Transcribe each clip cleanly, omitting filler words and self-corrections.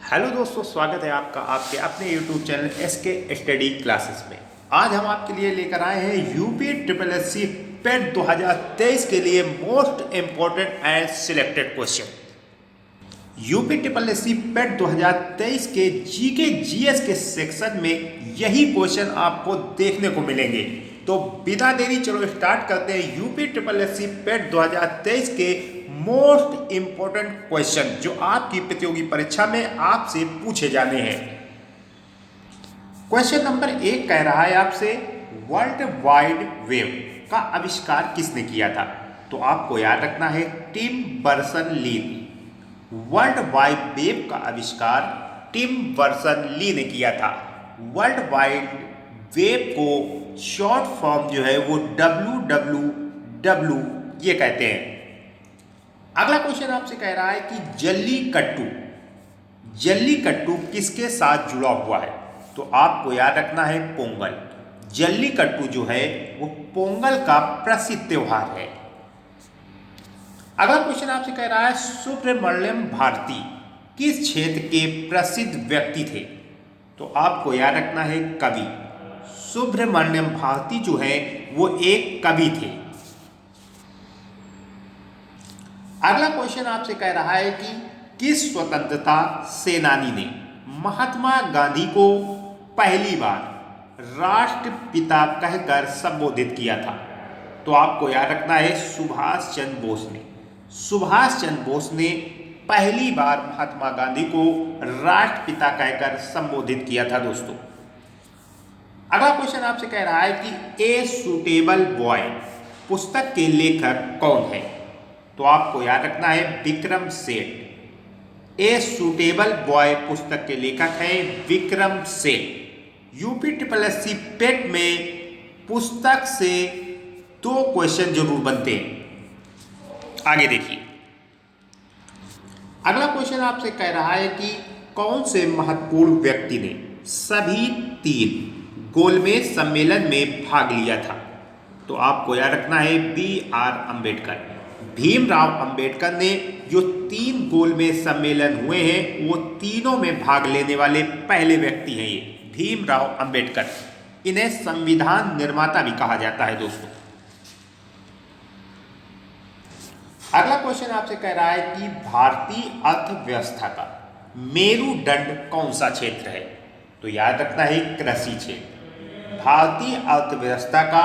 Hello दोस्तों, स्वागत है आपका आपके अपने YouTube channel SK study classes में। आज हम आपके लिए लेकर आए हैं UP triple S C PET 2023 के लिए most important and selected question. UP triple S C PET 2023 के जीके जीएस के सेक्शन में यही क्वेश्चन आपको देखने को मिलेंगे। तो बिना देरी चलो स्टार्ट करते हैं UP triple S C PET 2023 के मोस्ट इंपॉर्टेंट क्वेश्चन जो आपकी प्रतियोगी परीक्षा में आपसे पूछे जाने हैं। क्वेश्चन नंबर 1 कह रहा है आपसे वर्ल्ड वाइड वेब का आविष्कार किसने किया था। तो आपको याद रखना है Tim Berners Lee. World Wide Web का आविष्कार टिम बर्नर्स-ली ने किया था। वर्ल्ड वाइड वेब को शॉर्ट फॉर्म जो है वो WWW ये कहते हैं। अगला क्वेश्चन आपसे कह रहा है कि जल्लीकट्टू किसके साथ जुड़ा हुआ है। तो आपको याद रखना है पोंगल। जल्लीकट्टू जो है वो पोंगल का प्रसिद्ध त्योहार है। अगला क्वेश्चन आपसे कह रहा है सुब्रमण्यम भारती किस क्षेत्र के प्रसिद्ध व्यक्ति थे। तो आपको याद रखना है कवि। सुब्रमण्यम भारती जो है वो एक कवि थे। अगला क्वेश्चन आपसे कह रहा है कि किस स्वतंत्रता सेनानी ने महात्मा गांधी को पहली बार राष्ट्रपिता कहकर संबोधित किया था। तो आपको याद रखना है सुभाष चंद्र बोस ने। सुभाष चंद्र बोस ने पहली बार महात्मा गांधी को राष्ट्रपिता कहकर संबोधित किया था दोस्तों। अगला क्वेश्चन आपसे कह रहा है कि ए सूटेबल बॉय पुस्तक के लेखक कौन है। तो आपको याद रखना है Vikram Seth. A suitable boy पुस्तक के लेखक हैं Vikram Seth. UP triple S C पेट में पुस्तक से 2 क्वेश्चन जरूर बनते हैं। आगे देखिए, अगला क्वेश्चन आपसे कह रहा है कि कौन से महत्वपूर्ण व्यक्ति ने सभी 3 गोलमेज सम्मेलन में भाग लिया था। तो आपको याद रखना है BR अम्बेडकर। भीमराव अंबेडकर ने जो 3 गोलमेज सम्मेलन हुए हैं वो तीनों में भाग लेने वाले पहले व्यक्ति हैं ये भीमराव अंबेडकर। इन्हें संविधान निर्माता भी कहा जाता है दोस्तों। अगला क्वेश्चन आपसे कह रहा है कि भारतीय अर्थव्यवस्था का मेरुदंड कौन सा क्षेत्र है। तो याद रखना है कृषि क्षेत्र। भारतीय अर्थव्यवस्था का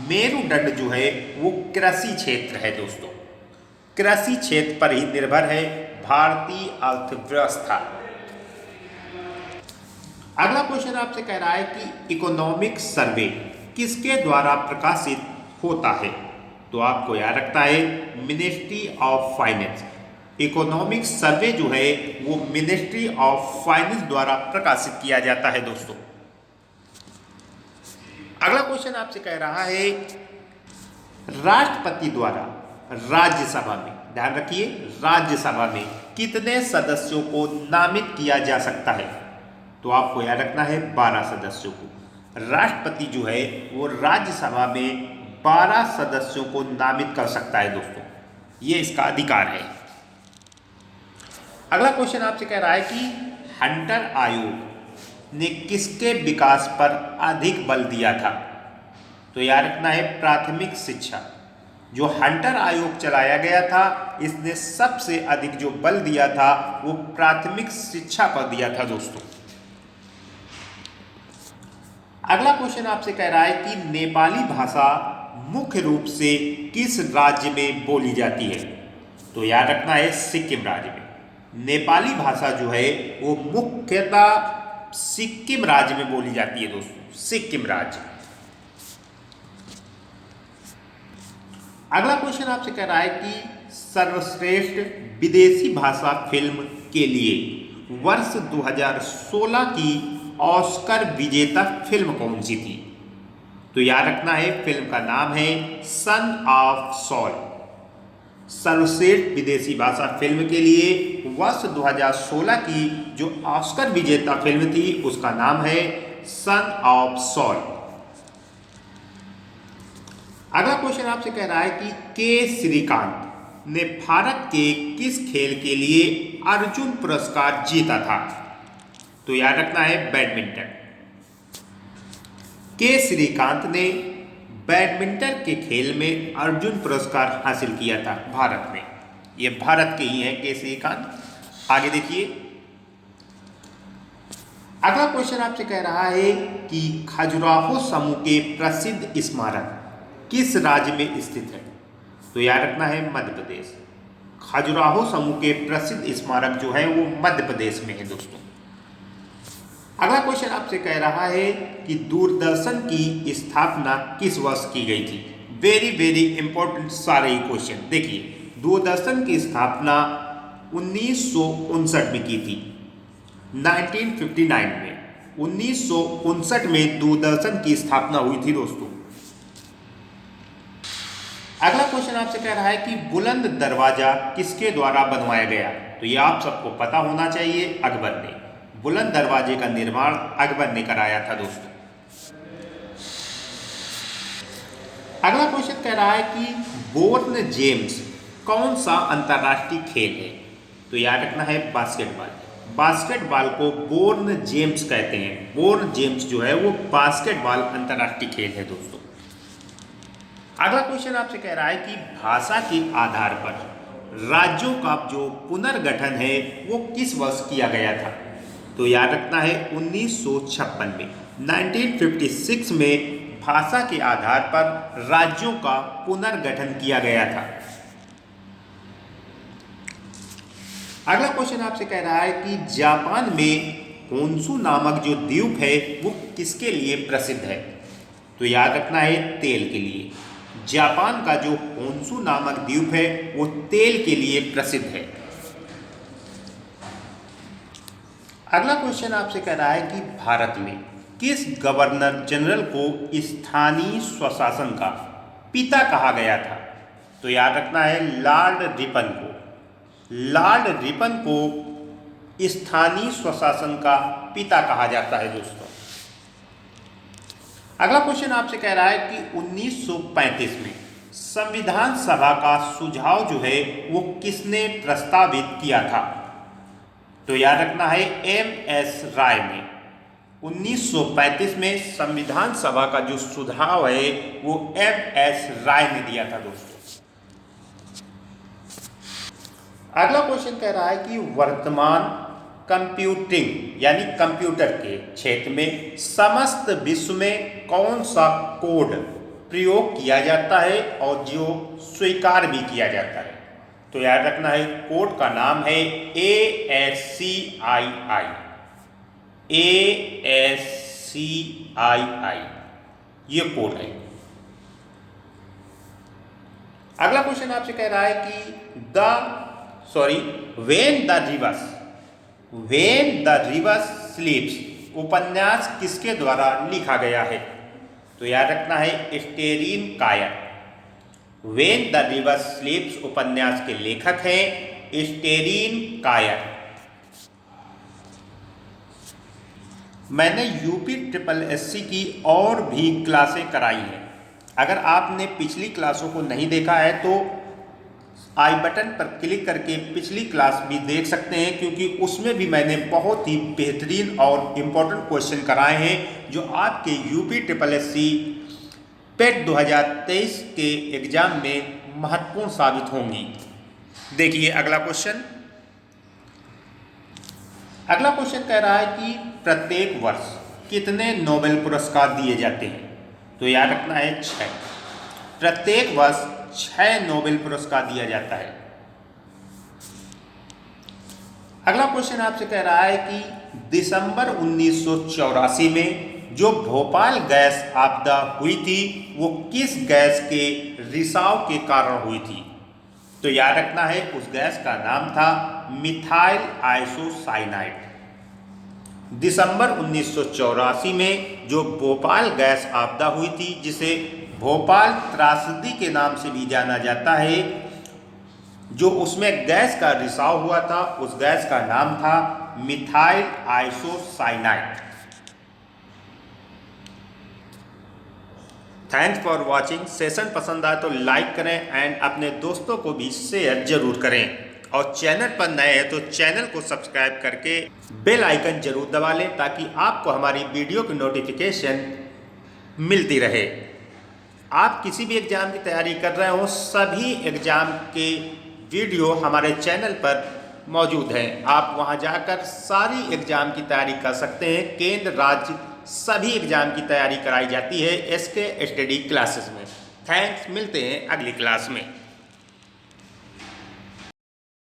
मेरुदंड जो है वो कृषि क्षेत्र है दोस्तों। कृषि क्षेत्र पर ही निर्भर है भारतीय अर्थव्यवस्था। अगला क्वेश्चन आपसे कह रहा है कि इकोनॉमिक सर्वे किसके द्वारा प्रकाशित होता है। तो आपको याद रखना है ministry of finance. Economic survey जो है वो मिनिस्ट्री ऑफ फाइनेंस द्वारा प्रकाशित किया जाता है दोस्तों। अगला क्वेश्चन आपसे कह रहा है राष्ट्रपति द्वारा राज्यसभा में, ध्यान रखिए, राज्यसभा में कितने सदस्यों को नामित किया जा सकता है। तो आपको याद रखना है 12 सदस्यों को। राष्ट्रपति जो है वो राज्यसभा में 12 सदस्यों को नामित कर सकता है दोस्तों, ये इसका अधिकार है। अगला क्वेश्चन आपसे कह रहा है कि हंटर आयोग ने किसके विकास पर अधिक बल दिया था। तो याद रखना है प्राथमिक शिक्षा। जो हंटर आयोग चलाया गया था इसने सबसे अधिक जो बल दिया था वो प्राथमिक शिक्षा पर दिया था दोस्तों। अगला क्वेश्चन आपसे कह रहा है कि नेपाली भाषा मुख्य रूप से किस राज्य में बोली जाती है। तो याद रखना है सिक्किम राज्य में। नेपाली भाषा जो है वो मुख्यतः सिक्किम राज्य में बोली जाती है दोस्तों, सिक्किम राज्य। अगला क्वेश्चन आपसे कह रहा है कि सर्वश्रेष्ठ विदेशी भाषा फिल्म के लिए वर्ष 2016 की ऑस्कर विजेता फिल्म कौन सी थी। तो याद रखना है फिल्म का नाम है सन ऑफ सॉल। सर्वश्रेष्ठ विदेशी भाषा फिल्म के लिए वर्ष 2016 की जो ऑस्कर विजेता फिल्म थी उसका नाम है सन ऑफ सॉल। अगला क्वेश्चन आपसे कह रहा है कि के श्रीकांत ने भारत के किस खेल के लिए अर्जुन पुरस्कार जीता था? तो याद रखना है बैडमिंटन। के श्रीकांत ने बैडमिंटन के खेल में अर्जुन पुरस्कार हासिल किया था भारत में। ये भारत के ही हैं के श्रीकांत। आगे देखिए, अगला क्वेश्चन आपसे कह रहा है कि खजुराहो समूह के प्रसिद्ध स्मारक किस राज्य में स्थित है? तो याद रखना है मध्य प्रदेश। खजुराहो समूह के प्रसिद्ध स्मारक जो है वो मध्य प्रदेश में है दोस्तों। अगला क्वेश्चन आपसे कह रहा है कि दूरदर्शन की स्थापना किस वर्ष की गई थी? वेरी वेरी इंपॉर्टेंट सारे ही क्वेश्चन। देखिए, दूरदर्शन की स्थापना 1959 में की थी, 1959 में। 1959 में दूरदर्शन की स्थापना हुई थी दोस्तों। अगला क्वेश्चन आपसे कह रहा है कि बुलंद दरवाजा किसके द्वारा बनवाया गया? तो ये आप सबको पता होना चाहिए, अकबर ने। बुलंद दरवाजे का निर्माण अकबर ने कराया था दोस्तों। अगला क्वेश्चन कह रहा है कि बोर्न जेम्स कौन सा अंतर्राष्ट्रीय खेल है? तो याद रखना है बास्केटबॉल। बास्केटबॉल को बोर्न जेम्स कहते हैं। बोर्न जेम्स जो है वो बास्केटबॉल अंतर्राष्ट्रीय खेल है दोस्तों। अगला क्वेश्चन आपसे कह रहा है कि भाषा के आधार पर राज्यों का जो पुनर्गठन है वो किस वर्ष किया गया था? तो याद रखना है 1956 में। 1956 में भाषा के आधार पर राज्यों का पुनर्गठन किया गया था। अगला क्वेश्चन आपसे कह रहा है कि जापान में होन्शु नामक जो द्वीप है वो किसके लिए प्रसिद्ध है? तो याद रखना है तेल के लिए। जापान का जो होन्शु नामक द्वीप है वो तेल के लिए प्रसिद्ध है। अगला क्वेश्चन आपसे कह रहा है कि भारत में किस गवर्नर जनरल को स्थानीय स्वशासन का पिता कहा गया था? तो याद रखना है लॉर्ड रिपन को। लॉर्ड रिपन को स्थानीय स्वशासन का पिता कहा जाता है दोस्तों। अगला क्वेश्चन आपसे कह रहा है कि 1935 में संविधान सभा का सुझाव जो है वो किसने प्रस्तावित किया था? तो याद रखना है एम.एस. राय ने। 1935 में संविधान सभा का जो सुझाव है वो एम.एस. राय ने दिया था दोस्तों। अगला क्वेश्चन कह रहा है कि वर्तमान कंप्यूटिंग यानी कंप्यूटर के क्षेत्र में समस्त विश्व में कौन सा कोड प्रयोग किया जाता है और जो स्वीकार भी किया जाता है? तो याद रखना है कोड का नाम है ASCII। ASCII ये कोड है। अगला क्वेश्चन आपसे कह रहा है कि वेन द रिवर्स स्लीप्स उपन्यास किसके द्वारा लिखा गया है? तो याद रखना है स्टेरीन कायर। वेन द रिवर्स स्लीप्स उपन्यास के लेखक हैं स्टेरीन कायर। मैंने यूपी SSSC की और भी क्लासें कराई हैं। अगर आपने पिछली क्लासों को नहीं देखा है तो आई बटन पर क्लिक करके पिछली क्लास भी देख सकते हैं, क्योंकि उसमें भी मैंने बहुत ही बेहतरीन और इम्पोर्टेंट क्वेश्चन कराए हैं जो आपके यूपी SSSC पेट 2023 के एग्जाम में महत्वपूर्ण साबित होंगी। देखिए अगला क्वेश्चन। अगला क्वेश्चन कह रहा है कि प्रत्येक वर्ष कितने नोबेल पुरस्कार दिए जाते हैं? तो याद रखना है 6। प्रत्येक वर्ष 6 नोबेल पुरस्कार दिया जाता है। अगला क्वेश्चन आपसे कह रहा है कि दिसंबर 1984 में जो भोपाल गैस आपदा हुई थी वो किस गैस के रिसाव के कारण हुई थी? तो याद रखना है उस गैस का नाम था मिथाइल आइसोसाइनाइड। दिसंबर 1984 में जो भोपाल गैस आपदा हुई थी, जिसे भोपाल त्रासदी के नाम से भी जाना जाता है, जो उसमें गैस का रिसाव हुआ था उस गैस का नाम था methyl isocyanide. Thanks for watching. Session पसंद आए तो लाइक करें एंड अपने दोस्तों को भी शेयर जरूर करें, और चैनल पर नए हैं तो चैनल को सब्सक्राइब करके बेल आइकन जरूर दबा लें ताकि आपको हमारी वीडियो की नोटिफिकेशन मिलती रहे। आप किसी भी एग्ज़ाम की तैयारी कर रहे हो, सभी एग्ज़ाम के वीडियो हमारे चैनल पर मौजूद हैं। आप वहां जाकर सारी एग्ज़ाम की तैयारी कर सकते हैं। केंद्र राज्य सभी एग्ज़ाम की तैयारी कराई जाती है SK स्टडी क्लासेस में। थैंक्स, मिलते हैं अगली क्लास में।